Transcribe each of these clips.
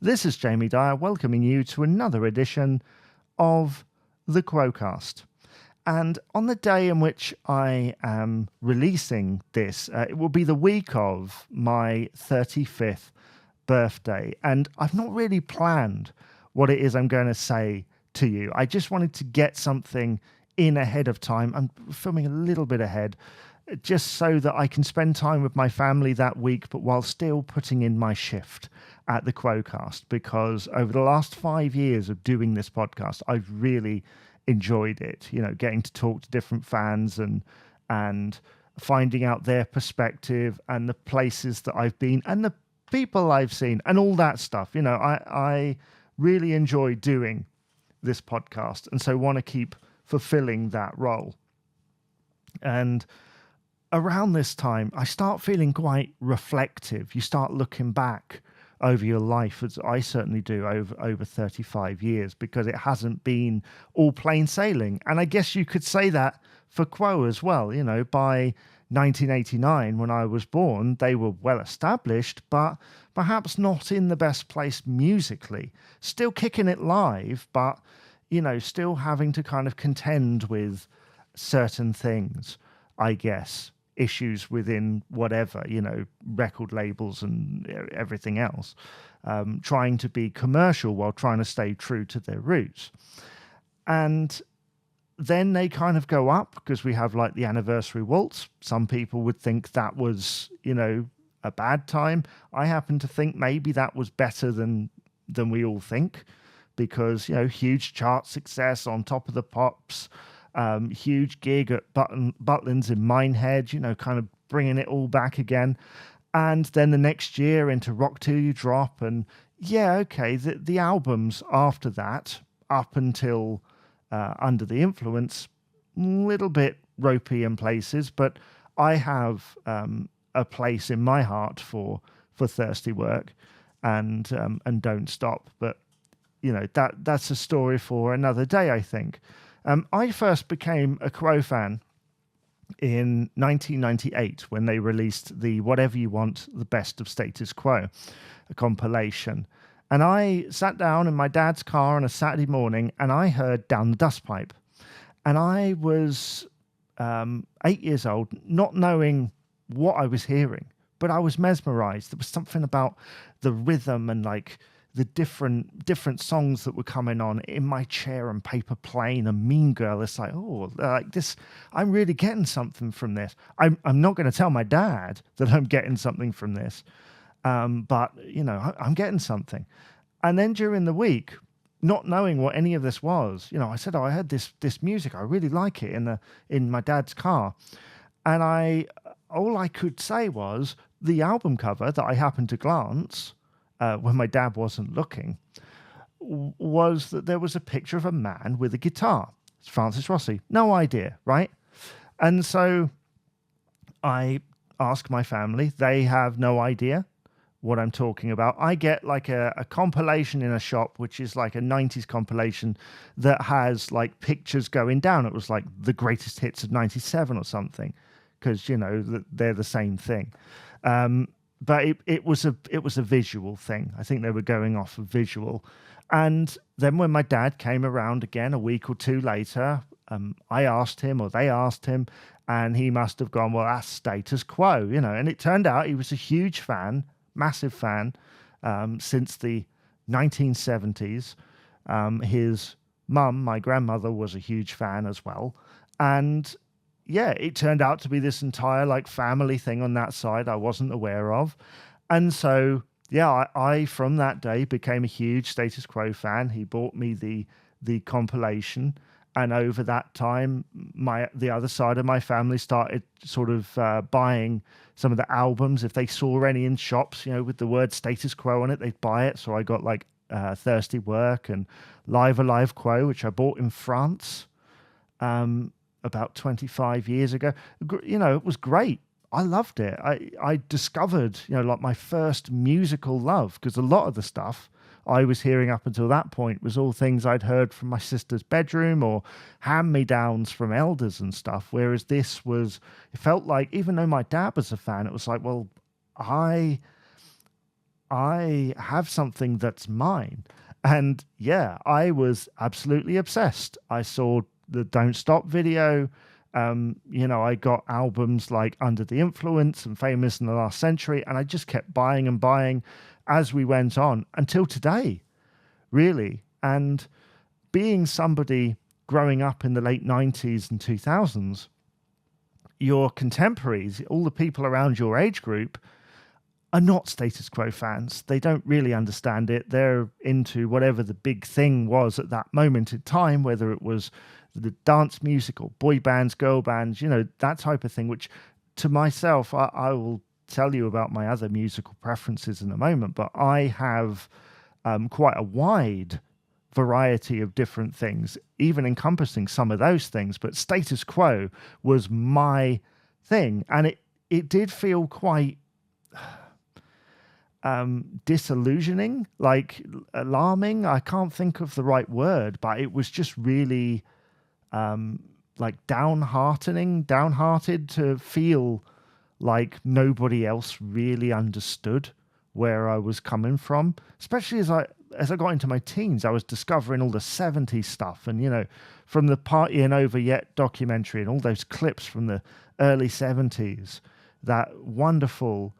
This is Jamie Dyer welcoming you to another edition of the Quo-Cast. And on the day in which I am releasing this, it will be the week of my 35th birthday. And I've not really planned what it is I'm going to say to you. I just wanted to get something in ahead of time. I'm filming a little bit ahead, just so that I can spend time with my family that week, but while still putting in my shift at the Quo-Cast, because over the last 5 years of doing this podcast, I've really enjoyed it, getting to talk to different fans and finding out their perspective and the places that I've been and the people I've seen and all that stuff. I really enjoy doing this podcast, and so want to keep fulfilling that role. And around this time, I start feeling quite reflective. You start looking back over your life, as I certainly do, over 35 years, because it hasn't been all plain sailing. And I guess you could say that for Quo as well. By 1989, when I was born, they were well established, but perhaps not in the best place musically. Still kicking it live, but, still having to kind of contend with certain things, I guess. Issues within whatever, record labels and everything else, trying to be commercial while trying to stay true to their roots. And then they kind of go up because we have like the anniversary waltz. Some people would think that was, a bad time. I happen to think maybe that was better than we all think, because, huge chart success on Top of the Pops, huge gig at Butlins in Minehead, kind of bringing it all back again. And then the next year into Rock Till You Drop. And the albums after that, up until Under the Influence, a little bit ropey in places, but I have a place in my heart for Thirsty Work and Don't Stop. But, that's a story for another day, I think. I first became a Quo fan in 1998 when they released the Whatever You Want, the Best of Status Quo, a compilation. And I sat down in my dad's car on a Saturday morning and I heard Down the Dustpipe. And I was 8 years old, not knowing what I was hearing, but I was mesmerized. There was something about the rhythm and like the different songs that were coming on In My Chair and Paper Plane and Mean Girl. It's like, oh, like this, I'm really getting something from this. I'm not going to tell my dad that I'm getting something from this, but I'm getting something. And then during the week, not knowing what any of this was, I said, I heard this music, I really like it in my dad's car, and all I could say was the album cover that I happened to glance when my dad wasn't looking, was that there was a picture of a man with a guitar. It's Francis Rossi. No idea, right? And so I ask my family. They have no idea what I'm talking about. I get like a compilation in a shop, which is like a 90s compilation that has like pictures going down. It was like the greatest hits of 97 or something, because, they're the same thing. But it was a visual thing. I think they were going off of visual. And then when my dad came around again a week or two later, I asked him, or they asked him, and he must have gone, well, that's Status Quo, And it turned out he was a huge fan, massive fan, since the 1970s. His mum, my grandmother, was a huge fan as well. And it turned out to be this entire like family thing on that side I wasn't aware of. And so, I from that day became a huge Status Quo fan. He bought me the compilation. And over that time, the other side of my family started sort of buying some of the albums. If they saw any in shops, with the word Status Quo on it, they'd buy it. So I got like Thirsty Work and Live Alive Quo, which I bought in France. About 25 years ago. It was great. I loved it. I discovered, like my first musical love, because a lot of the stuff I was hearing up until that point was all things I'd heard from my sister's bedroom or hand-me-downs from elders and stuff, whereas it felt like, even though my dad was a fan, it was like, well, I I have something that's mine. And yeah, I was absolutely obsessed. I saw the Don't Stop video. I got albums like Under the Influence and Famous in the Last Century, and I just kept buying and buying as we went on until today, really. And being somebody growing up in the late 90s and 2000s, your contemporaries, all the people around your age group, are not Status Quo fans. They don't really understand it. They're into whatever the big thing was at that moment in time, whether it was the dance music or boy bands, girl bands, that type of thing, which to myself, I will tell you about my other musical preferences in a moment, but I have quite a wide variety of different things, even encompassing some of those things. But Status Quo was my thing, and it did feel quite disillusioning, like alarming. I can't think of the right word, but it was just really like downhearted to feel like nobody else really understood where I was coming from, especially as I got into my teens. I was discovering all the 70s stuff, and from the Party Ain't Over Yet documentary and all those clips from the early 70s, that wonderful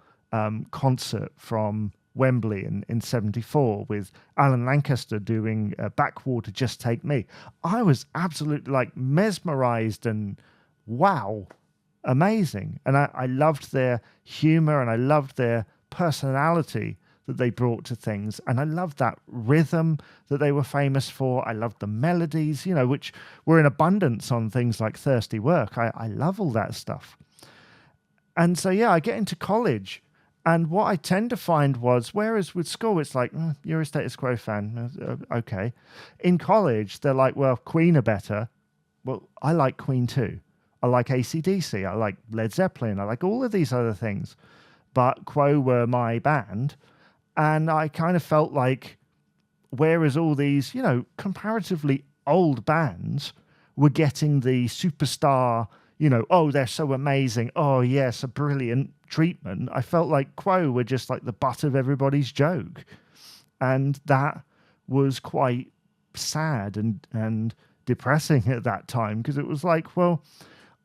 concert from Wembley in 74 with Alan Lancaster doing Backwater, Just Take Me. I was absolutely like mesmerized and wow, amazing. And I loved their humor, and I loved their personality that they brought to things. And I loved that rhythm that they were famous for. I loved the melodies, which were in abundance on things like Thirsty Work. I love all that stuff. And so, yeah, I get into college. And what I tend to find was, whereas with school, it's like, you're a Status Quo fan. Okay. In college, they're like, well, Queen are better. Well, I like Queen too. I like AC/DC. I like Led Zeppelin. I like all of these other things. But Quo were my band. And I kind of felt like, whereas all these, comparatively old bands were getting the superstar, oh, they're so amazing. Oh, yes, a brilliant treatment. I felt like Quo were just like the butt of everybody's joke. And that was quite sad and depressing at that time, because it was like, well,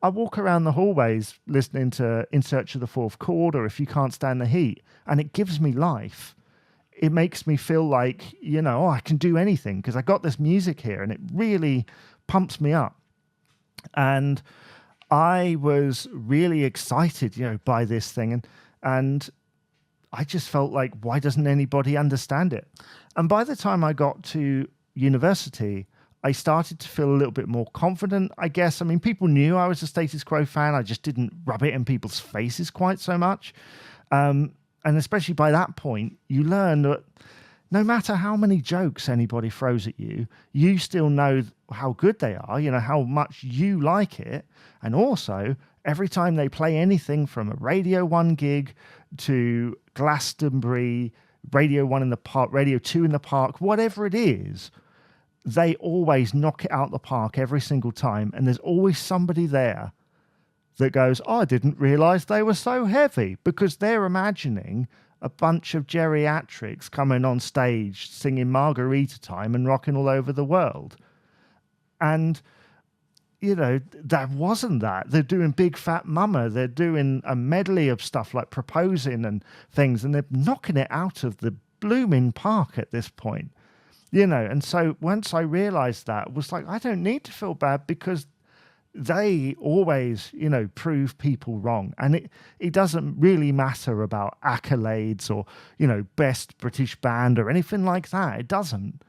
I walk around the hallways listening to In Search of the Fourth Chord or If You Can't Stand the Heat, and it gives me life. It makes me feel like, I can do anything because I got this music here, and it really pumps me up. And I was really excited, by this thing. And I just felt like, why doesn't anybody understand it? And by the time I got to university, I started to feel a little bit more confident, I guess. I mean, people knew I was a Status Quo fan. I just didn't rub it in people's faces quite so much. And especially by that point, you learn that no matter how many jokes anybody throws at you, you still know how good they are, how much you like it. And also, every time they play anything from a Radio 1 gig to Glastonbury, Radio 1 in the Park, Radio 2 in the Park, whatever it is, they always knock it out the park every single time. And there's always somebody there that goes, I didn't realize they were so heavy, because they're imagining a bunch of geriatrics coming on stage singing Margarita Time and rocking all over the world. And, that wasn't that. They're doing Big Fat Mama. They're doing a medley of stuff like Proposing and things, and they're knocking it out of the blooming park at this point. And so once I realized that, it was like, I don't need to feel bad, because they always, prove people wrong. And it doesn't really matter about accolades or, best British band or anything like that. It doesn't.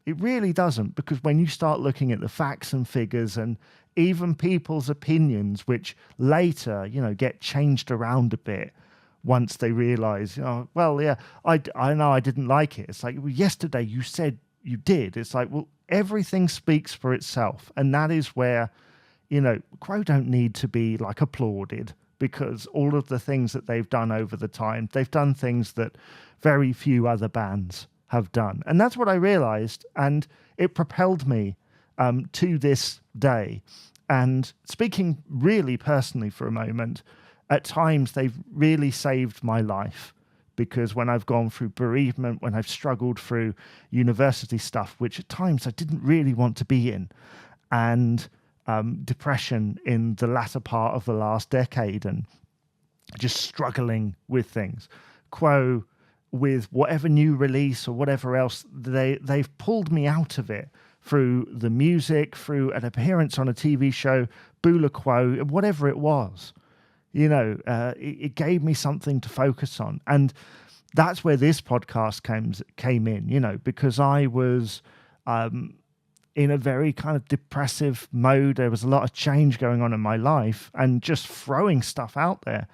It really doesn't, because when you start looking at the facts and figures and even people's opinions, which later, get changed around a bit once they realize, well, yeah, I know I didn't like it. It's like, well, yesterday you said you did. It's like, well, everything speaks for itself. And that is where, Quo don't need to be like applauded, because all of the things that they've done over the time, they've done things that very few other bands have done. And that's what I realized. And it propelled me to this day. And speaking really personally for a moment, at times they've really saved my life, because when I've gone through bereavement, when I've struggled through university stuff, which at times I didn't really want to be in, and depression in the latter part of the last decade, and just struggling with things, Quo, with whatever new release or whatever else, they've pulled me out of it through the music, through an appearance on a TV show, Bula Quo, whatever it was. It gave me something to focus on. And that's where this podcast came in, because I was in a very kind of depressive mode. There was a lot of change going on in my life and just throwing stuff out there.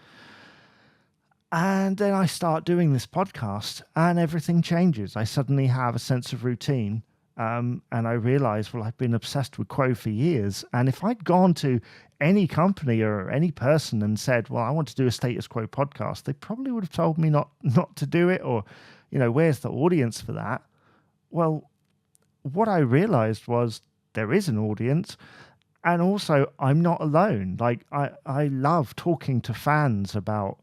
And then I start doing this podcast and everything changes. I suddenly have a sense of routine. And I realized, well, I've been obsessed with Quo for years. And if I'd gone to any company or any person and said, well, I want to do a Status Quo podcast, they probably would have told me not to do it, or, where's the audience for that? Well, what I realized was there is an audience. And also, I'm not alone. Like, I love talking to fans about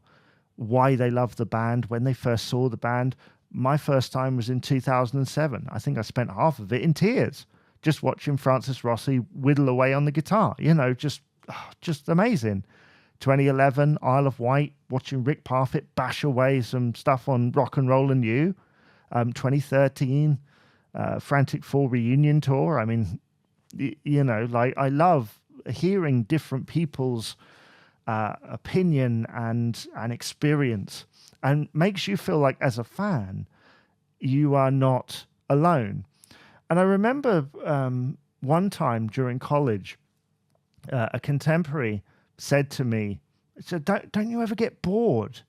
why they love the band, when they first saw the band. My first time was in 2007. I think I spent half of it in tears, just watching Francis Rossi whittle away on the guitar, just amazing. 2011, Isle of Wight, watching Rick Parfitt bash away some stuff on Rock and Roll and You. 2013, Frantic Four reunion tour. I mean, I love hearing different people's opinion and experience, and makes you feel like, as a fan, you are not alone. And I remember one time during college, a contemporary said to me, don't you ever get bored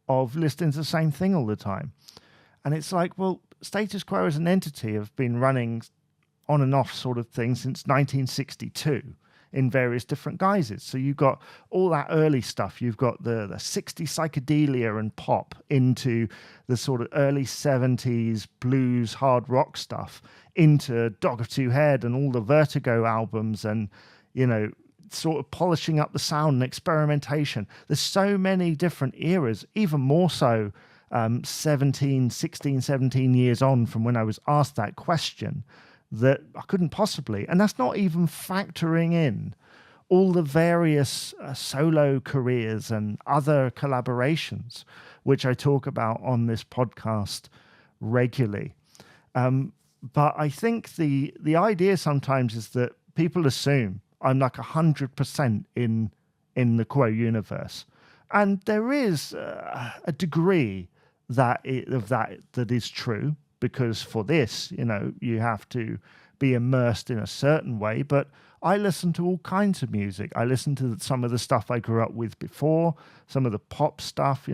of listening to the same thing all the time? And it's like, well, Status Quo as an entity have been running on and off sort of thing since 1962. In various different guises. So you've got all that early stuff. You've got the 60s psychedelia and pop into the sort of early 70s blues, hard rock stuff, into Dog of Two Head and all the Vertigo albums, and, sort of polishing up the sound and experimentation. There's so many different eras, even more so 16, 17 years on from when I was asked that question, that I couldn't possibly. And that's not even factoring in all the various solo careers and other collaborations, which I talk about on this podcast regularly. But I think the idea sometimes is that people assume I'm like 100% in the Quo universe. And there is a degree that is true. Because for this, you have to be immersed in a certain way. But I listen to all kinds of music. I listen to some of the stuff I grew up with before, some of the pop stuff,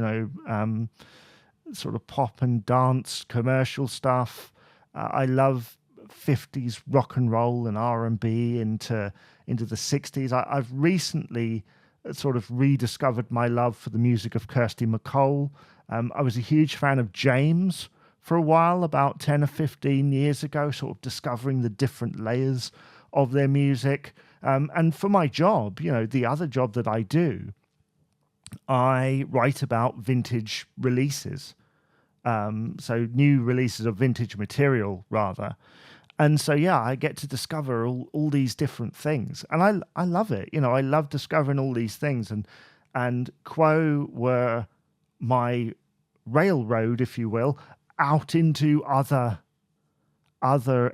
sort of pop and dance commercial stuff. I love 50s rock and roll and R&B into the 60s. I've recently sort of rediscovered my love for the music of Kirsty MacColl. I was a huge fan of James for a while, about 10 or 15 years ago, sort of discovering the different layers of their music. And for my job, the other job that I do, I write about vintage releases. So new releases of vintage material, rather. And so, I get to discover all these different things. And I love it. I love discovering all these things. And Quo were my railroad, if you will, out into other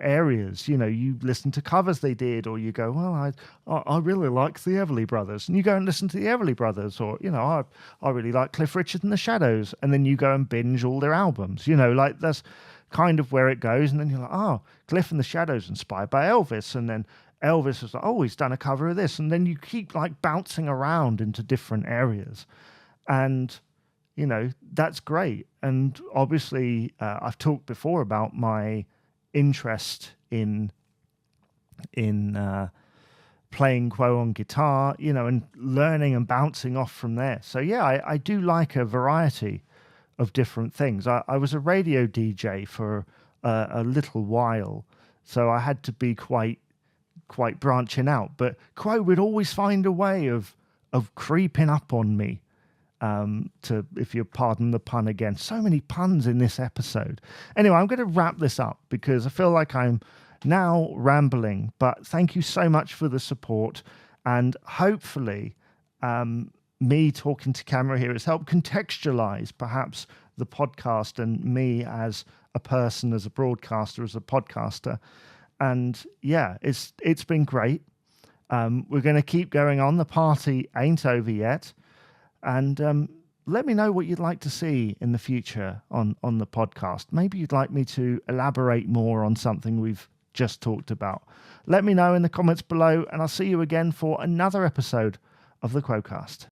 areas. You listen to covers they did, or you go, well, I really like the Everly Brothers, and you go and listen to the Everly Brothers, or I really like Cliff Richard and the Shadows, and then you go and binge all their albums. Like that's kind of where it goes. And then you're like, oh, Cliff and the Shadows inspired by Elvis, and then Elvis is like, oh, he's done a cover of this, and then you keep like bouncing around into different areas, and that's great. And obviously, I've talked before about my interest in playing Quo on guitar, and learning and bouncing off from there. So I do like a variety of different things. I was a radio DJ for a little while, so I had to be quite branching out. But Quo would always find a way of creeping up on me. to, if you pardon the pun again. So many puns in this episode. Anyway, I'm going to wrap this up because I feel like I'm now rambling, but thank you so much for the support, and hopefully me talking to camera here has helped contextualize perhaps the podcast and me as a person, as a broadcaster, as a podcaster. And yeah, it's been great. We're going to keep going on. The party ain't over yet. And let me know what you'd like to see in the future on the podcast. Maybe you'd like me to elaborate more on something we've just talked about. Let me know in the comments below, and I'll see you again for another episode of the Quo-Cast.